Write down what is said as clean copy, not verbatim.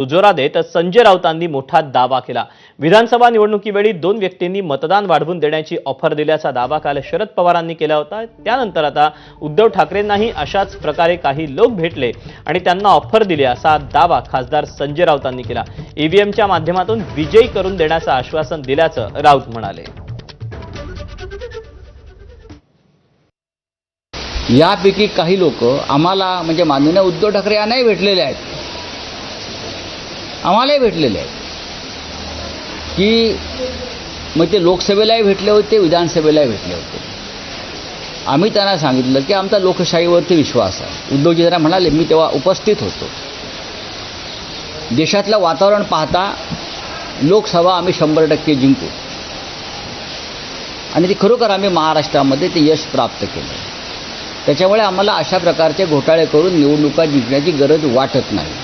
दुजोरा देत संजय राऊतांनी मोठा दावा केला। विधानसभा निवडणुकीवेळी 2 व्यक्तींनी मतदान वाढवून देण्याची ऑफर दिल्याचा दावा काल शरद पवारांनी केला होता। त्यानंतर आता उद्धव ठाकरेंनाही अशाच प्रकारे काही लोक भेटले आणि त्यांना ऑफर दिली असा दावा खासदार संजय राऊतांनी केला। ईव्हीएमच्या माध्यमातून विजयी करून देण्याचं आश्वासन दिल्याचं राऊत म्हणाले। यापैकी काही लोक आम्हाला म्हणजे माननीय उद्धव ठाकरे यांनाही भेटलेले आहेत, आम्हालाही भेटलेले आहेत की मग ते लोकसभेलाही भेटले होते, विधानसभेलाही भेटले होते। आम्ही त्यांना सांगितलं की आमचा लोकशाहीवरती विश्वास आहे। उद्धवजी जरा म्हणाले, मी तेव्हा उपस्थित होतो, देशातलं वातावरण पाहता लोकसभा आम्ही 100% जिंकू आणि ते खरोखर आम्ही महाराष्ट्रामध्ये ते यश प्राप्त केलं। त्याच्यामुळे आम्हाला अशा प्रकारचे घोटाळे करून निवडणुका जिंकण्याची गरज वाटत नाही।